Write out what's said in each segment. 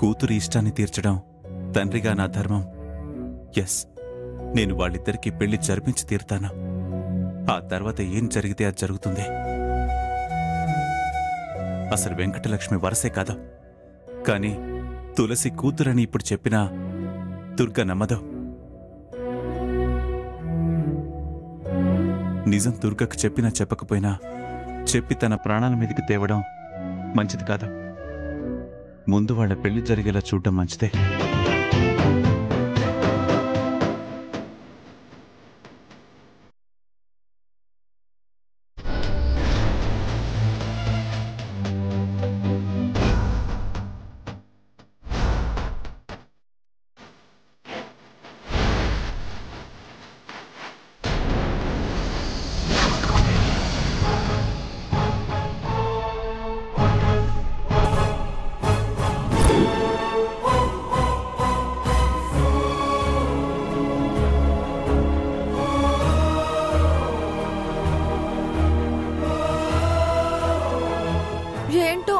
కూతురి ఇష్టాన్ని తీర్చడం తండ్రిగా నా ధర్మం. ఎస్, నేను వాళ్ళిద్దరికీ పెళ్లి జరిపించి తీరుతాను. ఆ తర్వాత ఏం జరిగితే అది జరుగుతుంది. అసలు వెంకటలక్ష్మి వరసే కాదు, కానీ తులసి కూతురని ఇప్పుడు చెప్పినా దుర్గ నమ్మదు. నిజం దుర్గకు చెప్పినా చెప్పకపోయినా చెప్పి తన ప్రాణాల మీదకి తేవడం మంచిది కాదు. ముందు వాళ్ళ పెళ్లి జరిగేలా చూడడం మంచిదే. ఏంటో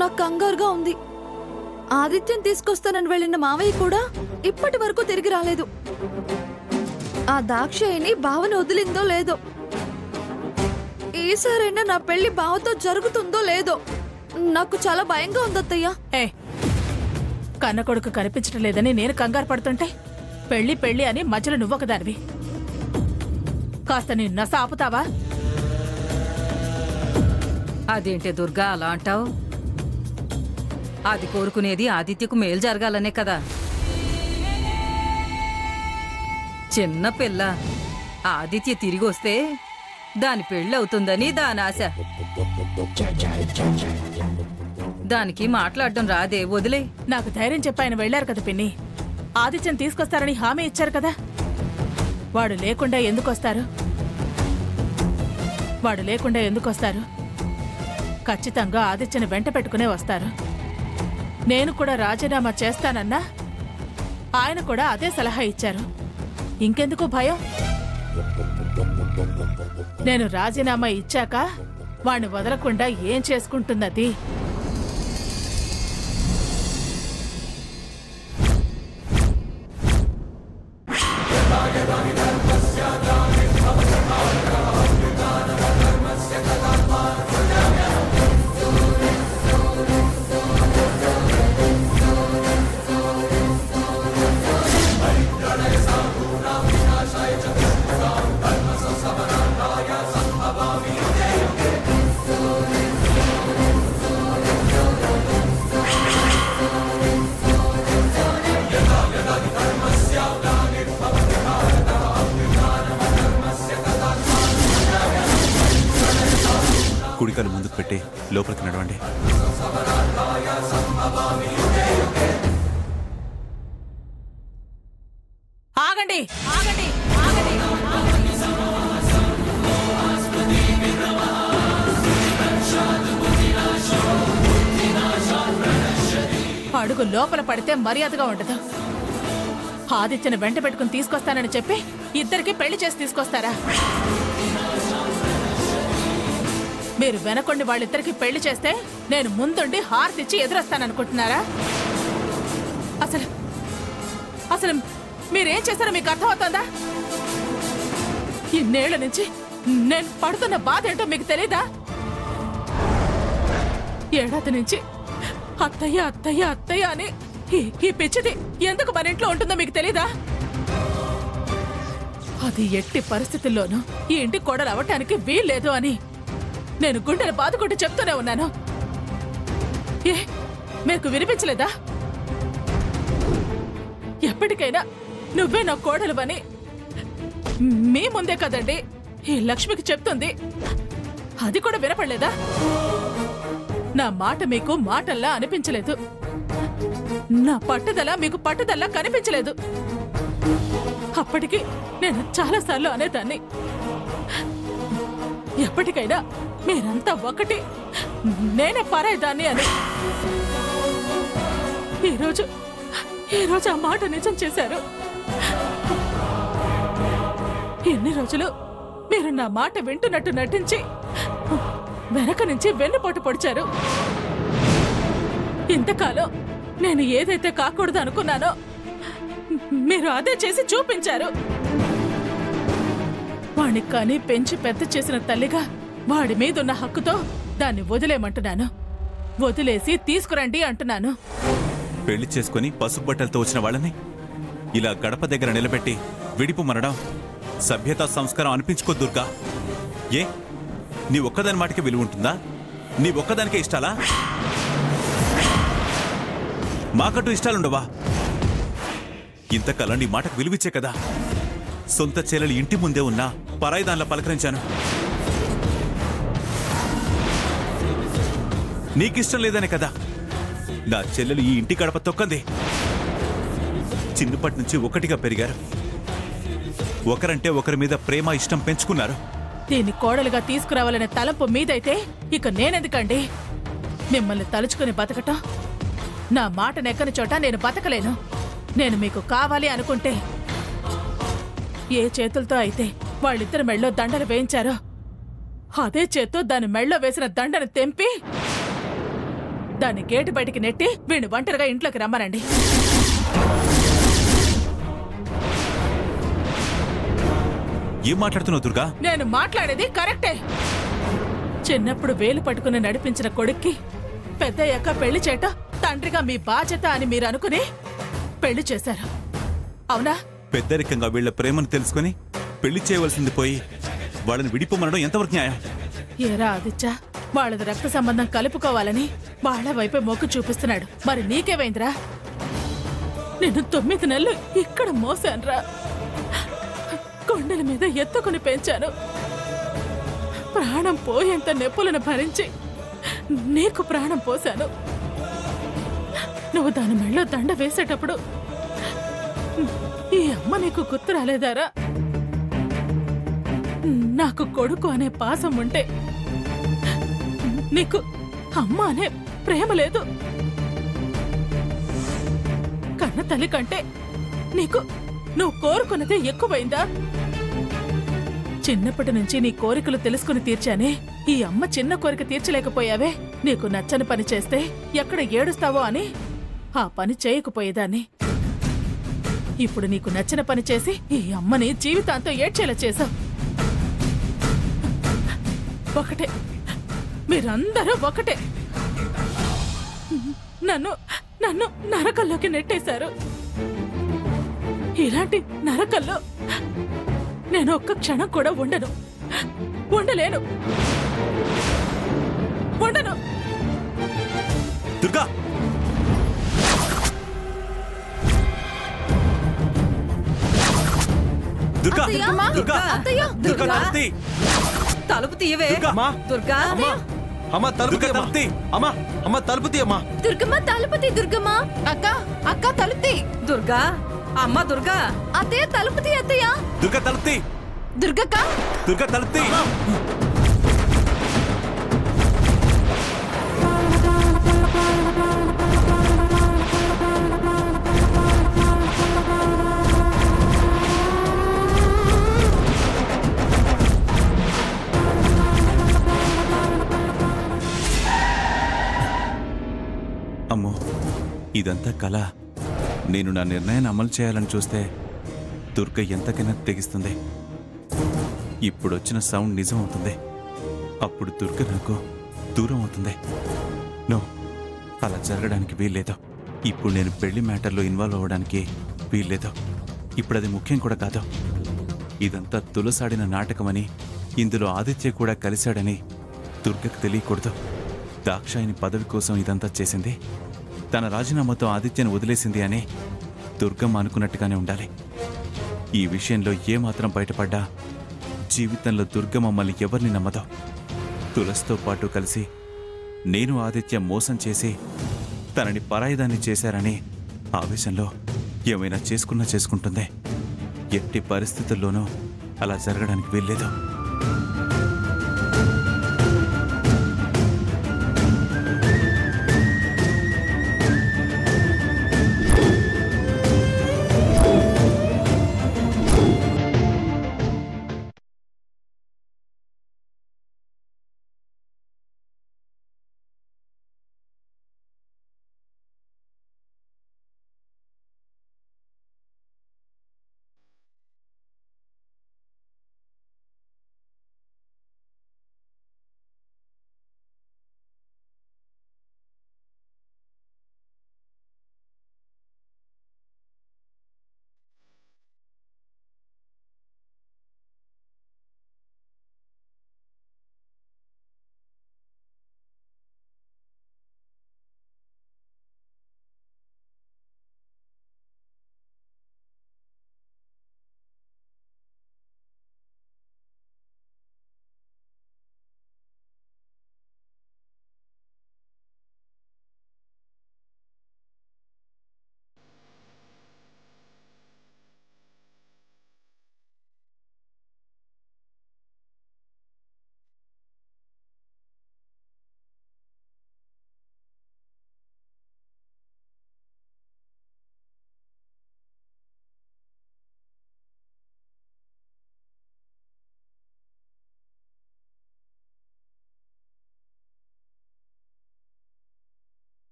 నాకు కంగారుగా ఉంది. ఆదిత్యం తీసుకొస్తానని వెళ్ళిన మావయ్య కూడా ఇప్పటి వరకు తిరిగి రాలేదు. ఆ దాక్షాయిని బావను వదిలిందో లేదో. ఈసారైనా నా పెళ్లి బావతో జరుగుతుందో లేదో. నాకు చాలా భయంగా ఉంది అత్తయ్య. కన్న కొడుకు కనిపించడం లేదని నేను కంగారు పడుతుంటే పెళ్లి పెళ్లి అని మధ్యలో నువ్వొకదానివి. కాస్త నీ నస ఆపుతావా? అదేంటి దుర్గా అలా అంటావు? అది కోరుకునేది ఆదిత్యకు మేలు జరగాలనే కదా. చిన్న పిల్ల ఆదిత్య తిరిగి వస్తే దాని పెళ్ళి అవుతుందని దాని ఆశ. దానికి మాట్లాడడం రాదే, వదిలే. నాకు ధైర్యం చెప్పి ఆయన వెళ్లారు కదా పిన్ని. ఆదిత్యం తీసుకొస్తారని హామీ ఇచ్చారు కదా. వాడు లేకుండా ఎందుకొస్తారు? ఖచ్చితంగా ఆదిత్యని వెంట పెట్టుకునే వస్తారు. నేను కూడా రాజీనామా చేస్తానన్నా ఆయన కూడా అదే సలహా ఇచ్చారు. ఇంకెందుకు భయం? నేను రాజీనామా ఇచ్చాక వాణ్ణి వదలకుండా ఏం చేసుకుంటున్నది? కుడికాలు ముందుకు పెట్టి లోపలికి నడవండి. ఆగండి, ఆగండి, అడుగు లోపల పడితే మర్యాదగా ఉండదు. ఆదిత్యను వెంట పెట్టుకుని తీసుకొస్తానని చెప్పి ఇద్దరికి పెళ్లి చేసి తీసుకొస్తారా? మీరు వెనకొండి వాళ్ళిద్దరికి పెళ్లి చేస్తే నేను ముందుండి హారతిచ్చి ఎదురొస్తాననుకుంటున్నారా? అసలు మీరేం చేస్తారో మీకు అర్థమవుతుందా? ఇన్నేళ్ల నుంచి నేను పడుతున్న బాధ ఏంటో మీకు తెలీదా? ఏడాది నుంచి అత్తయ్య అత్తయ్య అత్తయ్య అని ఈ పిచ్చిది ఎందుకు మన ఇంట్లో ఉంటుందో మీకు తెలీదా? అది ఎట్టి పరిస్థితుల్లోనూ ఈ ఇంటి కోడలు అవ్వటానికి వీల్లేదు అని నేను గుండెలు బాదుకుంటూ చెప్తూనే ఉన్నాను. మీకు వినిపించలేదా? ఎప్పటికైనా నువ్వే నా కోడలు అని మీ ముందే కదండి ఈ లక్ష్మికి చెప్తుంది. అది కూడా వినపడలేదా? నా మాట మీకు మాటల్లా అనిపించలేదు. నా పట్టుదల మీకు పట్టుదల్లా కనిపించలేదు. అప్పటికి నేను చాలాసార్లు అనేదాన్ని, ఎప్పటికైనా మీరంతా ఒకటి, నేనే పరాయిదాన్ని అని. ఈరోజు ఆ మాట నిజం చేశారు. ఎన్ని రోజులు మీరు నా మాట వింటున్నట్టు నటించి వెనక నుంచి వెన్నుపోటు పొడిచారు. ఇంతకాలం నేను ఏదైతే కాకూడదు అనుకున్నానో మీరు అదే చేసి చూపించారు. వాణ్ణి కానీ పెంచి పెద్ద చేసిన తల్లిగా వాడి మీదున్న హక్కుతో దాన్ని వదిలేమంటున్నాను. వదిలేసి తీసుకురండి అంటున్నాను. పెళ్లి చేసుకుని పసుపు బట్టలతో వచ్చిన వాళ్ళని ఇలా గడప దగ్గర నిలబెట్టి విడిపు మనడం సభ్యతా సంస్కారం అనిపించుకో దుర్గా. ఏ నీ ఒక్కదాని మాటకి విలువ ఉంటుందా? నీ ఒక్కదానికే ఇష్టాలా? మాకంటూ ఇష్టాలుండవా? ఇంతకాలం నీ మాటకు విలువిచ్చే కదా సొంత చెల్లెలు ఇంటి ముందే ఉన్నా పరాయి దానిలా పలకరించాను. నీకిష్టం లేదనే కదా నా చెల్లెలు ఈ ఇంటి గడప తొక్కంది. చిన్నప్పటి నుంచి ఒకటిగా పెరిగారు. ఒకరంటే ఒకరి మీద ప్రేమ ఇష్టం పెంచుకున్నారు. దీన్ని కోడలుగా తీసుకురావాలనే తలంపు మీదైతే ఇక నేనెందుకండి? మిమ్మల్ని తలుచుకుని బతకటం నా మాట నెక్కని చోట నేను బతకలేను. నేను మీకు కావాలి అనుకుంటే ఏ చేతులతో అయితే వాళ్ళిద్దరి మెళ్ళో దండలు వేయించారో అదే చేత్తో దాని మెళ్ళో వేసిన దండను తెంపి దాన్ని గేటు బయటికి నెట్టి వీణ్ణి ఒంటరిగా ఇంట్లోకి రమ్మనండి. ఏం మాట్లాడుతున్నావు దుర్గా? నేను మాట్లాడేది కరెక్టే. చిన్నప్పుడు వేలు పట్టుకుని నడిపించిన కొడుక్కి పెద్దయ్యాక పెళ్లి చేయటం తండ్రిగా మీ బాధ్యత అని మీరు అనుకుని పెళ్లి చేశారు, అవునా? పెద్దరికంగా వీళ్ల ప్రేమను తెలుసుకుని పెళ్లి చేయవలసింది పోయి వాళ్ళని విడిపోమనడం ఎంతవరకు న్యాయం? ఏరా ఆదిత్య, వాళ్ళది రక్త సంబంధం కలుపుకోవాలని వాళ్ళ వైపే మొక్కు చూపిస్తున్నాడు. మరి నీకేమైందిరా? నేను 9 నెలలు ఇక్కడ మోసానురా. కొండల మీద ఎత్తుకుని పెంచాను. ప్రాణం పోయేంత నొప్పులను భరించి నీకు ప్రాణం పోశాను. నువ్వు దాని మెళ్ళో దండ వేసేటప్పుడు ఈ అమ్మ నీకు గుర్తు రాలేదారా? నాకు కొడుకు అనే పాసం ఉంటే నీకు అమ్మ అనే ప్రేమ లేదు. కన్న తల్లి కంటే నీకు నువ్వు కోరుకున్నదే ఎక్కువైందా? చిన్నప్పటి నుంచి నీ కోరికలు తెలుసుకుని తీర్చానే. ఈ అమ్మ చిన్న కోరిక తీర్చలేకపోయావే. నీకు నచ్చని పని చేస్తే ఎక్కడ ఏడుస్తావో అని ఆ పని చేయకపోయేదాన్ని. ఇప్పుడు నీకు నచ్చిన పని చేసి ఈ అమ్మని జీవితాంతం ఏడ్చేలా చేశావు. ఒకటే, మీరందరూ ఒకటే. నన్ను నన్ను నరకల్లోకి నెట్టేశారు. ఇలాంటి నరకల్లో నేను ఒక్క క్షణం కూడా ఉండను, ఉండలేను, ఉండను. దుర్గా, దుర్గా, దుర్గా, దుర్గా, తలుపు తీయవే. దుర్గా, అమ్మ తలుపు తీ అమ్మా. అమ్మ తలుపు తీ అమ్మా. దుర్గమ్మ తలుపు తీ. దుర్గమ్మ అక్క, అక్క తలుపు తీ. దుర్గా, అమ్మ దుర్గా. అత్తయ్య తలుపు తీ. అత్తయ్య దుర్గా తలుపు తీ. దుర్గక్క, దుర్గా తలుపు తీ. అమ్మో, ఇదంతా కళ. నేను నా నిర్ణయాన్ని అమలు చేయాలని చూస్తే దుర్గ ఎంతకైనా తెగిస్తుంది. ఇప్పుడొచ్చిన సౌండ్ నిజం అవుతుంది. అప్పుడు దుర్గ నాకు దూరం అవుతుంది. నో, అలా జరగడానికి వీల్లేదు. ఇప్పుడు నేను పెళ్లి మ్యాటర్లో ఇన్వాల్వ్ అవ్వడానికి వీల్లేదు. ఇప్పుడు అది ముఖ్యం కూడా కాదు. ఇదంతా తులసాడిన నాటకమని, ఇందులో ఆదిత్య కూడా కలిశాడని దుర్గకు తెలియకూడదు. దాక్షాయిని పదవి కోసం ఇదంతా చేసింది. తన రాజీనామాతో ఆదిత్యను వదిలేసింది అని దుర్గమ్మ అనుకున్నట్టుగానే ఉండాలి. ఈ విషయంలో ఏమాత్రం బయటపడ్డా జీవితంలో దుర్గ మమ్మల్ని ఎవరిని నమ్మదో. తులసితో పాటు కలిసి నేను ఆదిత్య మోసం చేసి తనని పరాయిదాన్ని చేశారని ఆవేశంలో ఏమైనా చేసుకుంటుంది. ఎట్టి పరిస్థితుల్లోనూ అలా జరగడానికి వీల్లేదు.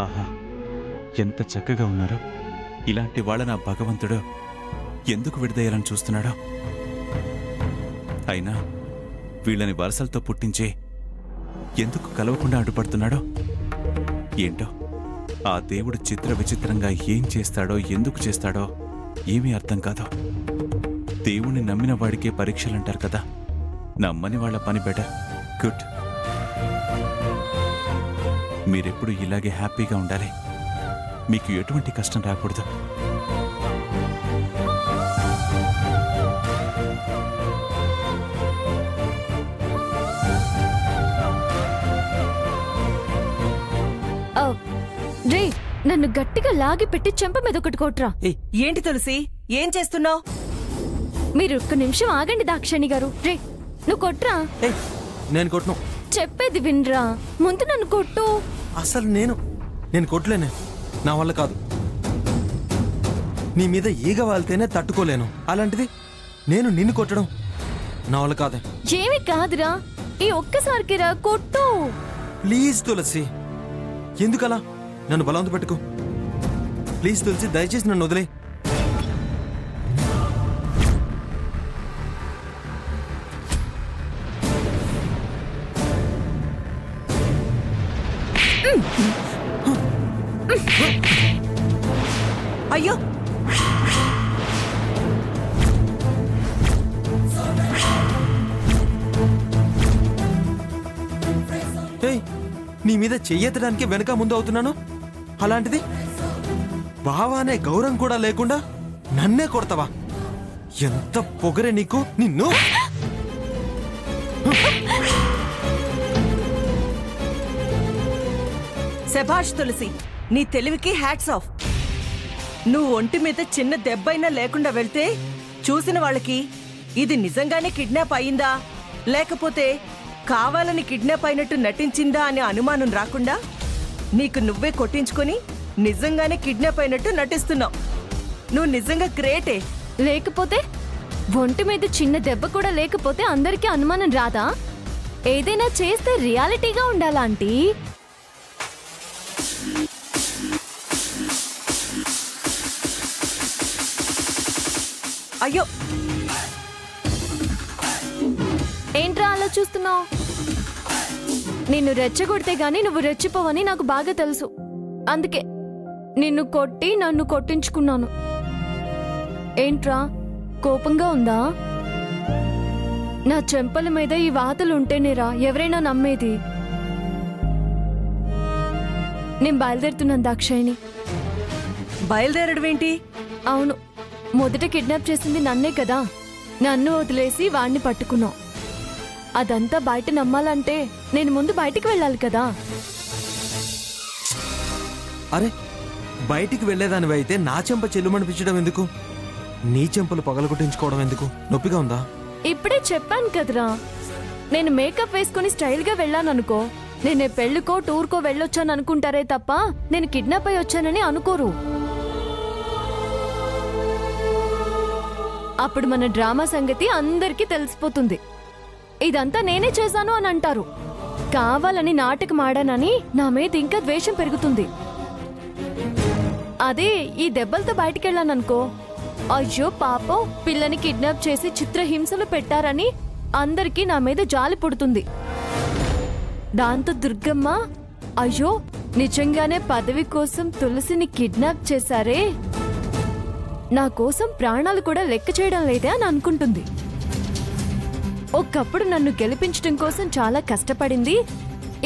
ఆహా, ఎంత చక్కగా ఉన్నారో. ఇలాంటి వాళ్ళ నా భగవంతుడు ఎందుకు విడదయ్యాలని చూస్తున్నాడో. అయినా వీళ్ళని వరసలతో పుట్టించి ఎందుకు కలవకుండా అడ్డుపడుతున్నాడో ఏంటో. ఆ దేవుడు చిత్ర విచిత్రంగా ఏం చేస్తాడో, ఎందుకు చేస్తాడో ఏమీ అర్థం కాదు. దేవుణ్ణి నమ్మిన వాడికే పరీక్షలంటారు కదా. నమ్మని వాళ్ళ పని బెటర్. గుడ్. మీరెప్పుడు ఇలాగే హ్యాపీగా ఉండాలి. మీకు ఎటువంటి కష్టం రాకూడదు. రే, నన్ను గట్టిగా లాగి పెట్టి చెంప మీద ఒకటి కొట్రా. ఏంటి తులసి, ఏం చేస్తున్నావు? మీరు ఒక్క నిమిషం ఆగండి దాక్షాణి గారు. రే, నువ్వు కొట్రా. నేను కొట్టను. చెప్పేది వినరా, ముందు నన్ను కొట్టు. అసలు నేను కొట్టలేనే, నా వల్ల కాదు. నీ మీద ఈగ వాళ్తేనే తట్టుకోలేను, అలాంటిది నేను నిన్ను కొట్టడం నా వల్ల కాదే. ఏమి కాదురా, ఈ ఒక్కసారికి రా, కొట్టు. ప్లీజ్ తులసి, ఎందుకలా నన్ను బలవంత పెట్టుకో. ప్లీజ్ తులసి, దయచేసి నన్ను వదిలే. అయ్యో, నీ మీద చెయ్యెత్తడానికి వెనక ముందు అవుతున్నాను, అలాంటిది బావానే గౌరవం కూడా లేకుండా నన్నే కొడతావా? ఎంత పొగరే నీకు! నిన్ను శభాష్ తులసి, నీ తెలివికి హ్యాట్స్ ఆఫ్. నువ్వు ఒంటి మీద చిన్న దెబ్బైనా లేకుండా వెళ్తే చూసిన వాళ్ళకి ఇది నిజంగానే కిడ్నాప్ అయిందా లేకపోతే కావాలని కిడ్నాప్ అయినట్టు నటించిందా అనే అనుమానం రాకుండా నీకు నువ్వే కొట్టించుకొని నిజంగానే కిడ్నాప్ అయినట్టు నటిస్తున్నావు. నువ్వు నిజంగా గ్రేటే. లేకపోతే ఒంటి మీద చిన్న దెబ్బ కూడా లేకపోతే అందరికీ అనుమానం రాదా? ఏదైనా చేస్తే రియాలిటీగా ఉండాలా ఆంటీ? అయ్యో, ఏంట్రా అలా చూస్తున్నావు? నిన్ను రెచ్చగొడితే గాని నువ్వు రెచ్చిపోవని నాకు బాగా తెలుసు. అందుకే నిన్ను కొట్టి నన్ను కొట్టించుకున్నాను. ఏంట్రా, కోపంగా ఉందా? నా చెంపల మీద ఈ వాతలుంటేనేరా ఎవరైనా నమ్మేది. నేను బయలుదేరుతున్నాను దాక్షాయిని. బయలుదేరడమేంటి? అవును, మొదట కిడ్నాప్ చేసింది నన్నే కదా. నన్ను వదిలేసి వాణ్ణి పట్టుకున్నావు. అదంతా బయట నమ్మాలంటే నేను ముందు బయటికి వెళ్ళాలి కదా. అరే, బయటికి వెళ్లేదానివి అయితే నా చెంప చెల్లుమనిపించడం ఎందుకు? నీ చెంపలు పగలగొట్టించుకోవడం ఎందుకు? నొప్పిగా ఉందా? ఇప్పుడే చెప్పాను కదరా, నేను మేకప్ వేసుకుని స్టైల్గా వెళ్ళాననుకో, నేనే పెళ్లికో టూర్కో వెళ్ళొచ్చాను అనుకుంటారే తప్ప నేను కిడ్నాప్ అయి వచ్చానని అనుకోరు. అప్పుడు మన డ్రామా సంగతి అందరికీ తెలిసిపోతుంది. ఇదంతా నేనే చేశాను అని అంటారు. కావాలని నాటకం ఆడానని నా మీద ఇంకా ద్వేషం పెరుగుతుంది. అదే ఈ దెబ్బలతో బయటికెళ్ళాననుకో, అయ్యో పాపం పిల్లని కిడ్నాప్ చేసి చిత్రహింసలు పెట్టారని అందరికీ నా మీద జాలి పుడుతుంది. దాంతో దుర్గమ్మ, అయ్యో నిజంగానే పదవి కోసం తులసిని కిడ్నాప్ చేశారే, నా కోసం ప్రాణాలు కూడా లెక్క చేయడం లేదే అని అనుకుంటుంది. ఒకప్పుడు నన్ను గెలిపించడం కోసం చాలా కష్టపడింది,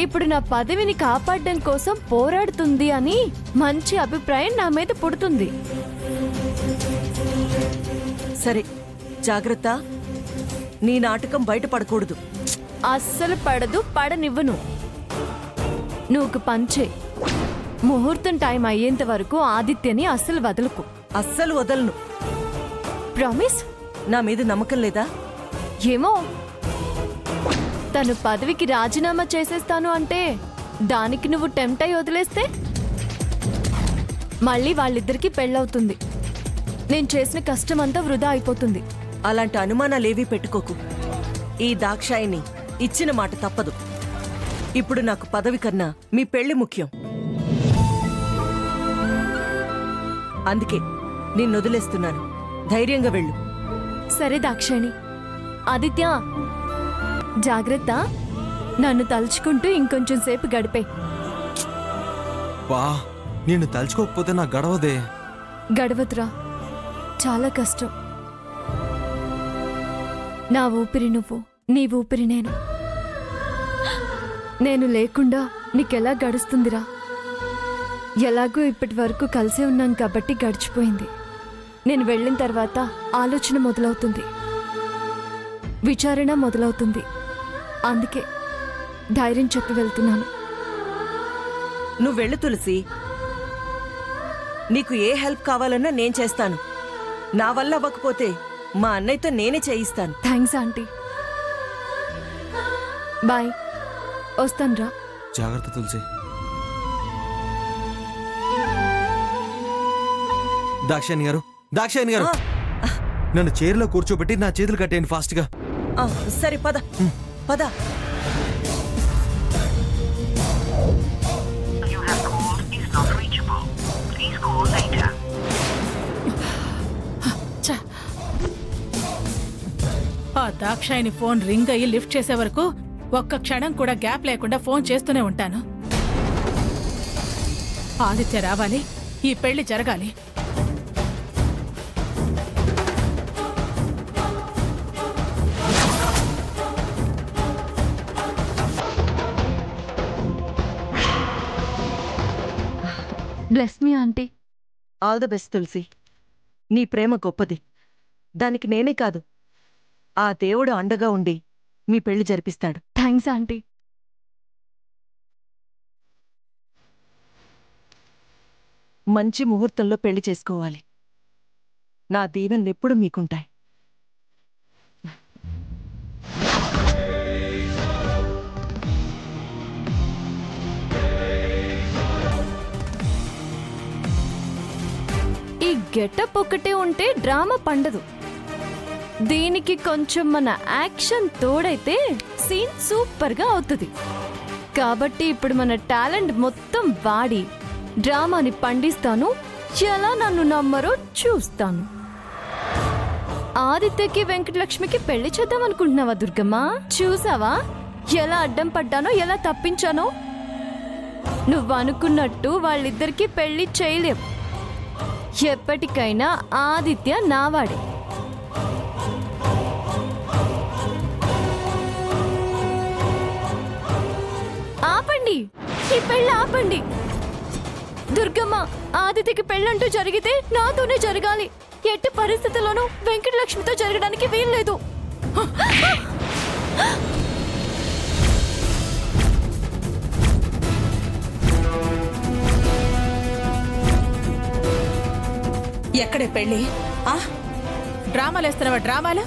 ఇప్పుడు నా పదవిని కాపాడడం కోసం పోరాడుతుంది అని మంచి అభిప్రాయం నా మీద పుడుతుంది. సరే, జాగ్రత్త. నీ నాటకం బయటపడకూడదు. అస్సలు పడదు, పడనివ్వను. నువ్వు పంచే ముహూర్తం టైం అయ్యేంత వరకు ఆదిత్యని అస్సలు వదలకు. అస్సలు వదలను. ప్రామిస్? నా మీద నమ్మకం లేదా? ఏమో, తను పదవికి రాజీనామా చేసేస్తాను అంటే దానికి నువ్వు టెంప్ట్ అయి వదిలేస్తే మళ్ళీ వాళ్ళిద్దరికీ పెళ్ళవుతుంది. నేను చేసిన కష్టమంతా వృధా అయిపోతుంది. అలాంటి అనుమానాలేవీ పెట్టుకోకు. ఈ దాక్షాయిని ఇచ్చిన మాట తప్పదు. ఇప్పుడు నాకు పదవి కన్నా మీ పెళ్లి ముఖ్యం. అందుకే నిన్ను వదిలేస్తున్నాను. ధైర్యంగా వెళ్ళు. సరే దాక్షాయణి. ఆదిత్య, జాగ్రత్త. నన్ను తలుచుకుంటూ ఇంకొంచెం సేపు గడిపే. బా, నిన్ను తలుచుకోకపోతే నాకు గడవదే. గడవదురా, చాలా కష్టం. నా ఊపిరి నువ్వు, నీ ఊపిరి నేను. నేను లేకుండా నీకెలా గడుస్తుందిరా? ఎలాగో ఇప్పటి వరకు కలిసే ఉన్నాం కాబట్టి గడిచిపోయింది. నేను వెళ్ళిన తర్వాత ఆలోచన మొదలవుతుంది, విచారణ మొదలవుతుంది. అందుకే ధైర్యం చెప్పి వెళ్తున్నాను. నువ్వు వెళ్ళు తులసి. నీకు ఏ హెల్ప్ కావాలన్నా నేను చేస్తాను. నా వల్ల అవ్వకపోతే మా అన్నయ్యతో నేనే చేయిస్తాను. Thanks aunty. బాయ్, వస్తానురా. జాగ్రత్త తులసి. దాక్షాయణి గారు, దాక్షాయణి గారు, నన్ను చైర్లో కూర్చోబెట్టి నా చేతులు కట్టేయండి ఫాస్ట్గా. సరే పద పద. ఆ దాక్షాయిని ఫోన్ రింగ్ అయ్యి లిఫ్ట్ చేసే వరకు ఒక్క క్షణం కూడా గ్యాప్ లేకుండా ఫోన్ చేస్తూనే ఉంటాను. ఆదిత్య రావాలి, ఈ పెళ్లి జరగాలి. Bless me aunty. All the best Tulasi. నీ ప్రేమ గొప్పది. దానికి నేనే కాదు, ఆ దేవుడు అండగా ఉండి మీ పెళ్లి జరిపిస్తాడు. Thanks aunty. మంచి ముహూర్తంలో పెళ్లి చేసుకోవాలి. నా దీవెనలెప్పుడు మీకుంటాయి. ఈ గెటప్ ఒకటే ఉంటే డ్రామా పండదు. దీనికి కొంచెం మన యాక్షన్ తోడైతే సీన్ సూపర్ గా అవుతుంది. కాబట్టి ఇప్పుడు మన టాలెంట్ మొత్తం వాడి డ్రామాని పండిస్తాను. ఎలా నన్ను నమ్మరో చూస్తాను. ఆదిత్యకి వెంకటలక్ష్మికి పెళ్లి చేద్దాం అనుకుంటున్నావా దుర్గమ్మ? చూసావా ఎలా అడ్డం పడ్డానో, ఎలా తప్పించానో? నువ్వు అనుకున్నట్టు వాళ్ళిద్దరికి పెళ్లి చేయలేవు. ఎప్పటికైనా ఆదిత్య నావాడే. ఆపండి, ఈ పెళ్ళి ఆపండి. దుర్గమ్మ, ఆదిత్యకి పెళ్ళంటూ జరిగితే నాతోనే జరగాలి. ఎట్టి పరిస్థితుల్లోనూ వెంకటలక్ష్మితో జరగడానికి వీల్లేదు. ఎక్కడే పెళ్ళి? డ్రామాలు వేస్తున్నావా? డ్రామాలు